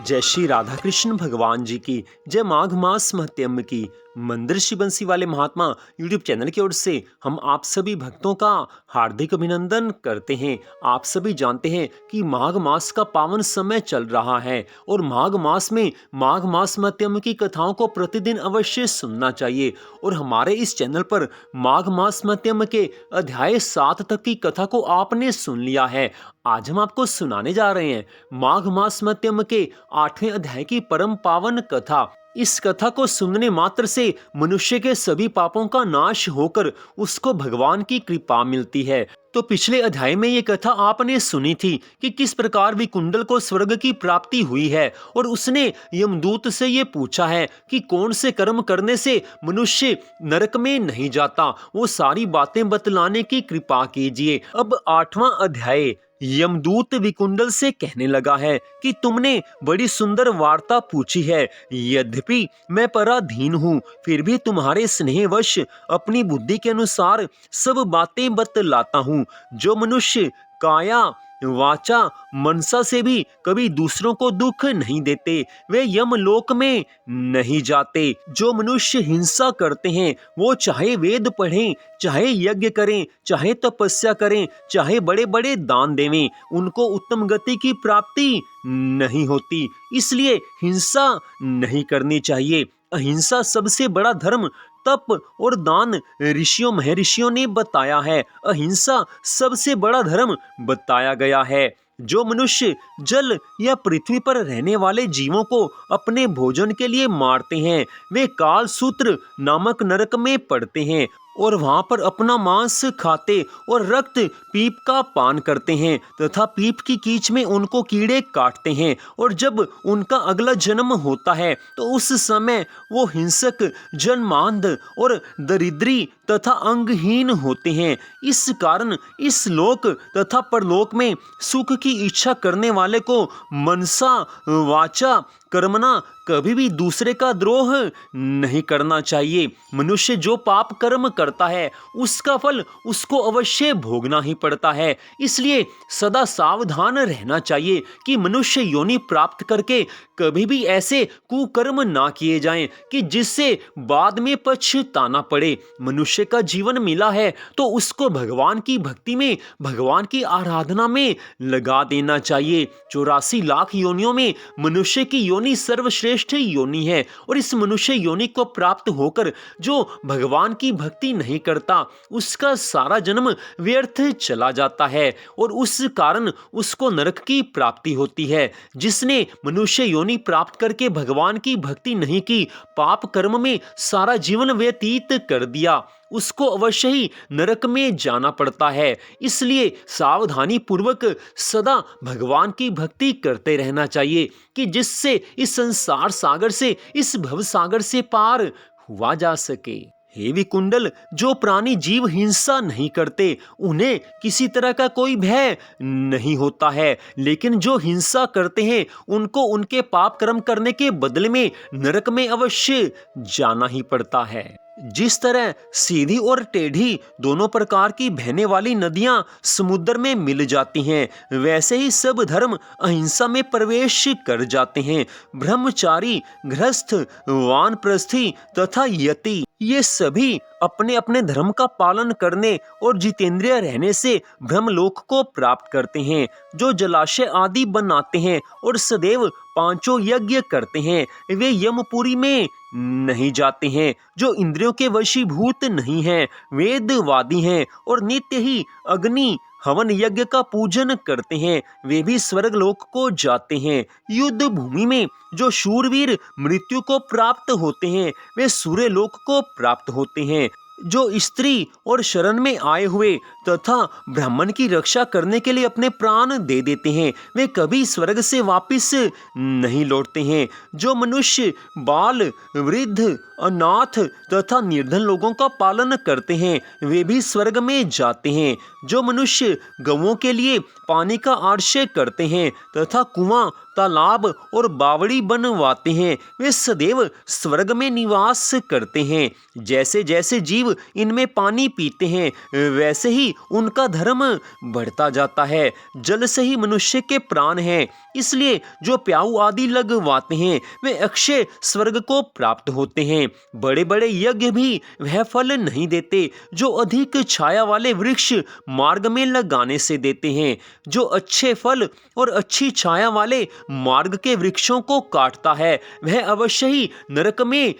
जय श्री राधा कृष्ण भगवान जी की जय। माघ मास महत्म की मंदिर श्री बंसी वाले महात्मा यूट्यूब चैनल की ओर से हम आप सभी भक्तों का हार्दिक अभिनंदन करते हैं। आप सभी जानते हैं कि माघ मास का पावन समय चल रहा है और माघ मास में माघ मास महत्म की कथाओं को प्रतिदिन अवश्य सुनना चाहिए। और हमारे इस चैनल पर माघ मास महत्म के अध्याय 7 तक की कथा को आपने सुन लिया है। आज हम आपको सुनाने जा रहे हैं माघ मास महत्म के 8वें अध्याय की परम पावन कथा। इस कथा को सुनने मात्र से मनुष्य के सभी पापों का नाश होकर उसको भगवान की कृपा मिलती है। तो पिछले अध्याय में ये कथा आपने सुनी थी कि किस प्रकार विकुंडल को स्वर्ग की प्राप्ति हुई है और उसने यमदूत से ये पूछा है कि कौन से कर्म करने से मनुष्य नरक में नहीं जाता, वो सारी बातें बतलाने की कृपा कीजिए। अब 8वां अध्याय यमदूत विकुंडल से कहने लगा है कि तुमने बड़ी सुंदर वार्ता पूछी है, यद्यपि मैं पराधीन हूँ फिर भी तुम्हारे स्नेहवश अपनी बुद्धि के अनुसार सब बातें बतलाता हूँ। जो मनुष्य काया वाचा मनसा से भी कभी दूसरों को दुख नहीं देते वे यमलोक में नहीं जाते। जो मनुष्य हिंसा करते हैं वो चाहे वेद पढ़ें, चाहे यज्ञ करें, चाहे तपस्या करें, चाहे बड़े बड़े दान देवें, उनको उत्तम गति की प्राप्ति नहीं होती। इसलिए हिंसा नहीं करनी चाहिए। अहिंसा सबसे बड़ा धर्म तप और दान ऋषियों महर्षियों ने बताया है। अहिंसा सबसे बड़ा धर्म बताया गया है। जो मनुष्य जल या पृथ्वी पर रहने वाले जीवों को अपने भोजन के लिए मारते हैं वे कालसूत्र नामक नरक में पड़ते हैं और वहां पर अपना मांस खाते और रक्त पीप का पान करते हैं तथा पीप की कीच में उनको कीड़े काटते हैं। और जब उनका अगला जन्म होता है तो उस समय वो हिंसक, जन्मांध और दरिद्री तथा अंगहीन होते हैं। इस कारण इस लोक तथा परलोक में सुख की इच्छा करने वाले को मनसा वाचा कर्मणा कभी भी दूसरे का द्रोह नहीं करना चाहिए। मनुष्य जो पाप कर्म करता है उसका फल उसको अवश्य भोगना ही पड़ता है। इसलिए सदा सावधान रहना चाहिए कि मनुष्य योनि प्राप्त करके कभी भी ऐसे कुकर्म ना किए जाएं कि जिससे बाद में पछताना पड़े। मनुष्य का जीवन मिला है तो उसको भगवान की भक्ति में, भगवान की आराधना में लगा देना चाहिए। 84 लाख योनियों में मनुष्य की योनि सर्वश्रेष्ठ योनि है और इस मनुष्य योनि को प्राप्त होकर जो भगवान की भक्ति नहीं करता उसका सारा जन्म व्यर्थ चला जाता है और उस कारण उसको नरक की प्राप्ति होती है। जिसने मनुष्य योनि प्राप्त करके भगवान की भक्ति नहीं की, पाप कर्म में सारा जीवन व्यतीत कर दिया, उसको अवश्य ही नरक में जाना पड़ता है। इसलिए सावधानी पूर्वक सदा भगवान की भक्ति करते रहना चाहिए कि जिससे इस संसार सागर से, इस भव सागर से पार हुआ जा सके। हे विकुंडल, जो प्राणी जीव हिंसा नहीं करते उन्हें किसी तरह का कोई भय नहीं होता है, लेकिन जो हिंसा करते हैं उनको उनके पाप कर्म करने के बदले में नरक में अवश्य जाना ही पड़ता है। जिस तरह सीधी और टेढ़ी दोनों प्रकार की बहने वाली नदियां समुद्र में मिल जाती हैं वैसे ही सब धर्म अहिंसा में प्रवेश कर जाते हैं। ब्रह्मचारी, गृहस्थ, वानप्रस्थी तथा यति ये सभी अपने अपने धर्म का पालन करने और जितेंद्रिय रहने से ब्रह्मलोक को प्राप्त करते हैं। जो जलाशय आदि बनाते हैं और सदैव 5 यज्ञ करते हैं वे यमपुरी में नहीं जाते हैं। जो इंद्रियों के वशीभूत नहीं हैं, वेदवादी हैं और नित्य ही अग्नि हवन यज्ञ का पूजन करते हैं वे भी स्वर्ग लोक को जाते हैं। युद्ध भूमि में जो शूरवीर मृत्यु को प्राप्त होते हैं वे सूर्य लोक को प्राप्त होते हैं। जो स्त्री और शरण में आए हुए तथा ब्राह्मण की रक्षा करने के लिए अपने प्राण दे देते हैं वे कभी स्वर्ग से वापस नहीं लौटते हैं। जो मनुष्य बाल, वृद्ध अनाथ तथा निर्धन लोगों का पालन करते हैं वे भी स्वर्ग में जाते हैं। जो मनुष्य गौओं के लिए पानी का आश्रय करते हैं तथा कुआं, तालाब और बावड़ी बनवाते हैं वे सदैव स्वर्ग में निवास करते हैं। जैसे जैसे जीव इनमें पानी पीते हैं वैसे ही उनका धर्म बढ़ता जाता है। जल से ही मनुष्य के प्राण हैं, इसलिए जो प्याऊ आदि लगवाते हैं वे अक्षय स्वर्ग को प्राप्त होते हैं। बड़े बड़े यज्ञ भी वह फल नहीं देते जो अधिक छाया वाले वृक्ष मार्ग में लगाने से देते हैं। जो अच्छे फल और अच्छी छाया वाले मार्ग के वृक्षों को काटता है वह अवश्य ही नरक में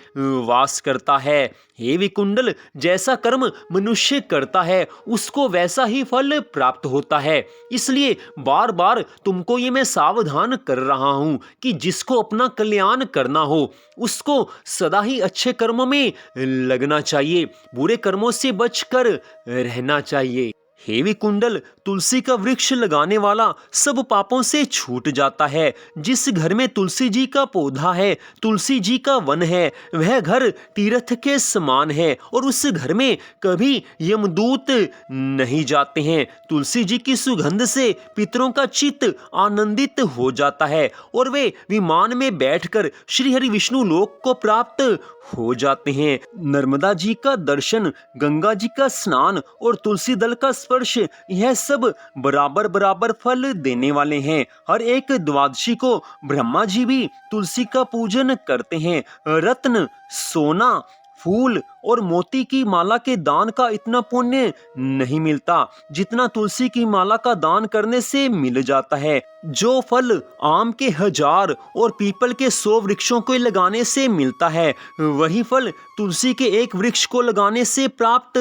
वास करता है। हे विकुंडल, जैसा कर्म मनुष्य करता है उसको वैसा ही फल प्राप्त होता है। इसलिए बार बार तुमको ये मैं सावधान कर रहा हूँ कि जिसको अपना कल्याण करना हो उसको सदा ही अच्छे कर्मों में लगना चाहिए, बुरे कर्मों से बचकर रहना चाहिए। हे विकुंडल, तुलसी का वृक्ष लगाने वाला सब पापों से छूट जाता है। जिस घर में तुलसी जी का पौधा है, तुलसी जी का वन है, वह घर तीर्थ के समान है और उस घर में कभी यमदूत नहीं जाते हैं। तुलसी जी की सुगंध से पितरों का चित्त आनंदित हो जाता है और वे विमान में बैठकर श्री हरि विष्णु लोक को प्राप्त हो जाते हैं। नर्मदा जी का दर्शन, गंगा जी का स्नान और तुलसी दल का स्पर्श, यह सब बराबर बराबर फल देने वाले हैं। हर एक द्वादशी को ब्रह्मा जी भी तुलसी का पूजन करते हैं। रत्न, सोना, फूल और मोती की माला के दान का इतना पुण्य नहीं मिलता जितना तुलसी की माला का दान करने से मिल जाता है। जो फल आम के 1000 और पीपल के 100 वृक्षों को लगाने से मिलता है वही फल तुलसी के एक वृक्ष को लगाने से प्राप्त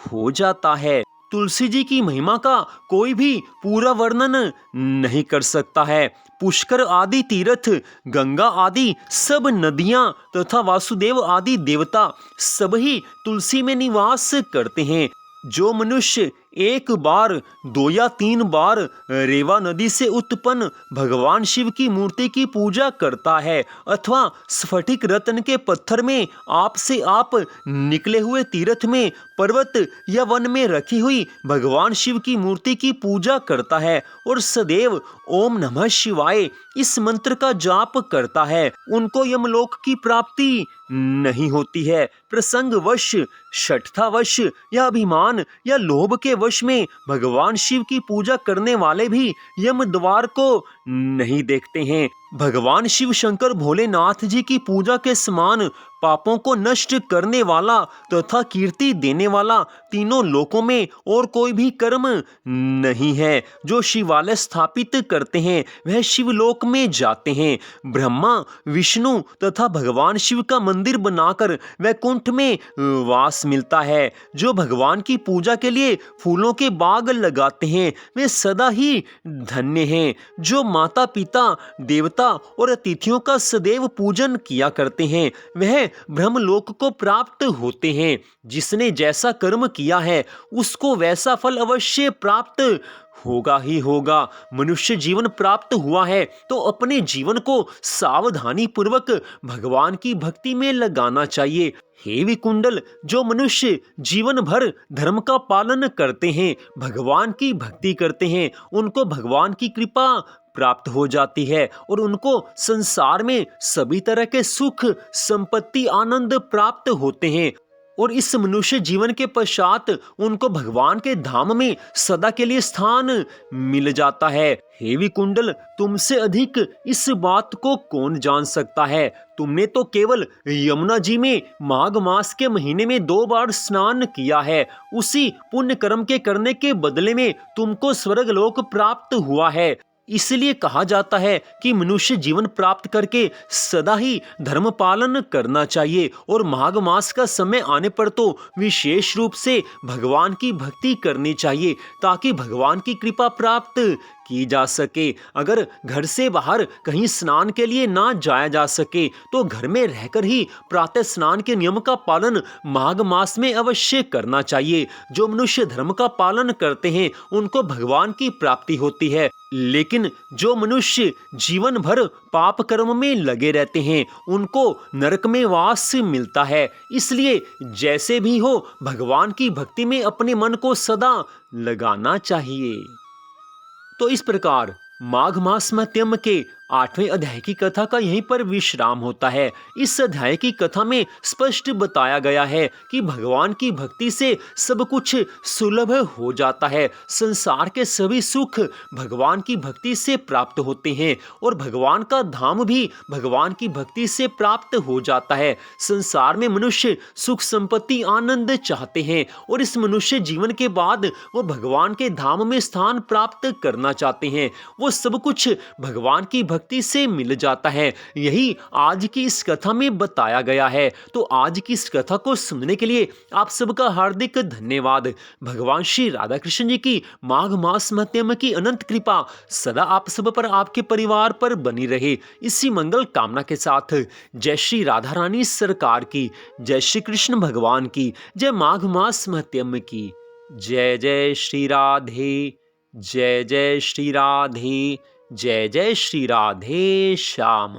हो जाता है। तुलसी जी की महिमा का कोई भी पूरा वर्णन नहीं कर सकता है। पुष्कर आदि तीर्थ, गंगा आदि सब नदियां तथा वासुदेव आदि देवता सब ही तुलसी में निवास करते हैं। जो मनुष्य एक बार, 2 या 3 बार रेवा नदी से उत्पन्न भगवान शिव की मूर्ति की पूजा करता है अथवा स्फटिक रत्न के पत्थर में आप से आप निकले हुए तीर्थ में, पर्वत या वन में रखी हुई भगवान शिव की मूर्ति की पूजा करता है और सदैव ओम नमः शिवाय इस मंत्र का जाप करता है, उनको यमलोक की प्राप्ति नहीं होती है। प्रसंगवश, शठतावश या अभिमान या लोभ के वश में भगवान शिव की पूजा करने वाले भी यम द्वार को नहीं देखते हैं। भगवान शिव शंकर भोलेनाथ जी की पूजा के समान पापों को नष्ट करने वाला तथा कीर्ति देने वाला तीनों लोकों में और कोई भी कर्म नहीं है। जो शिवालय स्थापित करते हैं वह शिवलोक में जाते हैं। ब्रह्मा, विष्णु तथा भगवान शिव का मंदिर बनाकर वैकुंठ में वास मिलता है। जो भगवान की पूजा के लिए फूलों के बाग लगाते हैं वे सदा ही धन्य हैं। जो माता पिता, देवता और अतिथियों का सदैव पूजन किया करते हैं वह ब्रह्मलोक को प्राप्त होते हैं। जिसने जैसा कर्म किया है उसको वैसा फल अवश्य प्राप्त होगा ही होगा। मनुष्य जीवन प्राप्त हुआ है तो अपने जीवन को सावधानी पूर्वक भगवान की भक्ति में लगाना चाहिए। हे विकुंडल, जो मनुष्य जीवन भर धर्म का पालन करते हैं, भगवान की भक्ति करते हैं, उनको भगवान की कृपा प्राप्त हो जाती है और उनको संसार में सभी तरह के सुख, संपत्ति, आनंद प्राप्त होते हैं और इस मनुष्य जीवन के पश्चात उनको भगवान के धाम में सदा के लिए स्थान मिल जाता है। हे विकुंडल, तुमसे अधिक इस बात को कौन जान सकता है। तुमने तो केवल यमुना जी में माघ मास के महीने में 2 बार स्नान किया है। उसी पुण्य कर्म के करने के बदले में तुमको स्वर्गलोक प्राप्त हुआ है। इसलिए कहा जाता है कि मनुष्य जीवन प्राप्त करके सदा ही धर्म पालन करना चाहिए और माघ मास का समय आने पर तो विशेष रूप से भगवान की भक्ति करनी चाहिए ताकि भगवान की कृपा प्राप्त की जा सके। अगर घर से बाहर कहीं स्नान के लिए ना जाया जा सके तो घर में रहकर ही प्रातः स्नान के नियम का पालन माघ मास में अवश्य करना चाहिए। जो मनुष्य धर्म का पालन करते हैं उनको भगवान की प्राप्ति होती है, लेकिन जो मनुष्य जीवन भर पाप कर्म में लगे रहते हैं उनको नरक में वास मिलता है। इसलिए जैसे भी हो भगवान की भक्ति में अपने मन को सदा लगाना चाहिए। तो इस प्रकार माघ मास महत्यम के 8वें अध्याय की कथा का यहीं पर विश्राम होता है। इस अध्याय की कथा में स्पष्ट बताया गया है कि भगवान की भक्ति से सब कुछ सुलभ हो जाता है। संसार के सभी सुख भगवान की भक्ति से प्राप्त होते हैं और भगवान का धाम भी भगवान की भक्ति से प्राप्त हो जाता है। संसार में मनुष्य सुख संपत्ति आनंद चाहते हैं और इस मनुष्य जीवन के बाद वो भगवान के धाम में स्थान प्राप्त करना चाहते हैं। वो सब कुछ भगवान की भक्ति से मिल जाता है। यही आज की इस कथा में बताया गया है। तो आज की इस कथा को सुनने के लिए आप सबका हार्दिक धन्यवाद। भगवान श्री राधा कृष्ण जी की माघ मास महत्यम की अनंत कृपा सदा आप सब पर, आपके परिवार पर बनी रहे। इसी मंगल कामना के साथ जय श्री राधा रानी सरकार की, जय श्री कृष्ण भगवान की, जय माघ मास महत्यम की। जय जय श्री राधे, जय जय श्री राधे, जय जय श्री राधे श्याम।